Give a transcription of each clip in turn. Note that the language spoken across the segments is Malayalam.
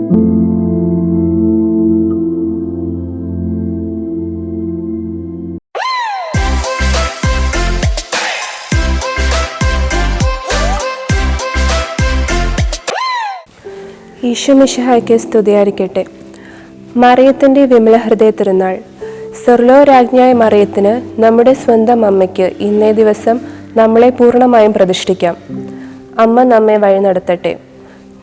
ഈശോ മിശിഹായ്ക്ക് സ്തുതിയായിരിക്കട്ടെ. മറിയത്തിൻ്റെ വിമല ഹൃദയ തിരുനാൾ. സ്വർലോ രാജ്ഞിയായ മറിയത്തിന് നമ്മുടെ സ്വന്തം അമ്മയ്ക്ക് ഇന്നേ ദിവസം നമ്മളെ പൂർണ്ണമായും പ്രതിഷ്ഠിക്കാം. അമ്മ നമ്മെ വഴി നടത്തട്ടെ.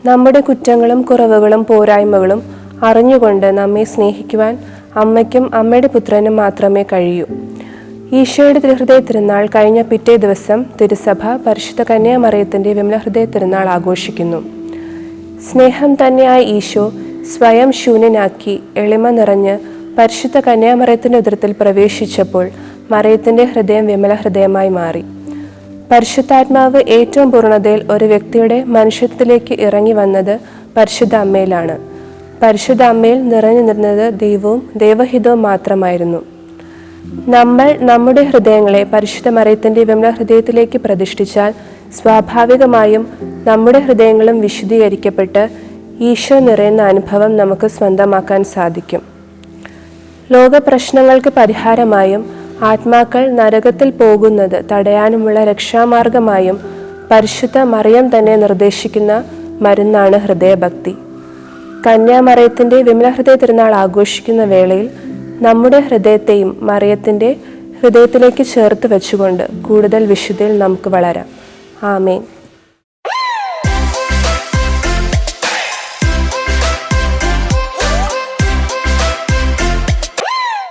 നമ്മുടെ കുറ്റങ്ങളും കുറവുകളും പോരായ്മകളും അറിഞ്ഞുകൊണ്ട് നമ്മെ സ്നേഹിക്കുവാൻ അമ്മയ്ക്കും അമ്മയുടെ പുത്രനും മാത്രമേ കഴിയൂ. ഈശോയുടെ തിരുഹൃദയ തിരുനാൾ കഴിഞ്ഞ പിറ്റേ ദിവസം തിരുസഭ പരിശുദ്ധ കന്യാമറിയത്തിൻ്റെ വിമല ഹൃദയ തിരുനാൾ ആഘോഷിക്കുന്നു. സ്നേഹം തന്നെയായ ഈശോ സ്വയം ശൂന്യനാക്കി എളിമ നിറഞ്ഞ് പരിശുദ്ധ കന്യാമറിയത്തിൻ്റെ ഉദരത്തിൽ പ്രവേശിച്ചപ്പോൾ മറിയത്തിൻ്റെ ഹൃദയം വിമല ഹൃദയമായി മാറി. പരിശുദ്ധാത്മാവ് ഏറ്റവും പൂർണ്ണതയിൽ ഒരു വ്യക്തിയുടെ മനുഷ്യത്വത്തിലേക്ക് ഇറങ്ങി വന്നത് പരിശുദ്ധ അമ്മയിലാണ്. പരിശുദ്ധ അമ്മയിൽ നിറഞ്ഞു നിന്നത് ദൈവവും ദൈവഹിതവും മാത്രമായിരുന്നു. നമ്മൾ നമ്മുടെ ഹൃദയങ്ങളെ പരിശുദ്ധ മറിയത്തിൻ്റെ വിമല ഹൃദയത്തിലേക്ക് പ്രതിഷ്ഠിച്ചാൽ സ്വാഭാവികമായും നമ്മുടെ ഹൃദയങ്ങളും വിശുദ്ധീകരിക്കപ്പെട്ട് ഈശോ നിറയുന്ന അനുഭവം നമുക്ക് സ്വന്തമാക്കാൻ സാധിക്കും. ലോക പ്രശ്നങ്ങൾക്ക് പരിഹാരമായും ആത്മാക്കൾ നരകത്തിൽ പോകുന്നത് തടയാനുമുള്ള രക്ഷാമാർഗമായും പരിശുദ്ധ മറിയം തന്നെ നിർദ്ദേശിക്കുന്ന മരുന്നാണ് ഹൃദയഭക്തി. കന്യാമറിയത്തിൻ്റെ വിമല ഹൃദയ തിരുനാൾ ആഘോഷിക്കുന്ന വേളയിൽ നമ്മുടെ ഹൃദയത്തെയും മറിയത്തിൻ്റെ ഹൃദയത്തിലേക്ക് ചേർത്ത് വെച്ചുകൊണ്ട് കൂടുതൽ വിശുദ്ധിയിൽ നമുക്ക് വളരാം. ആമേൻ.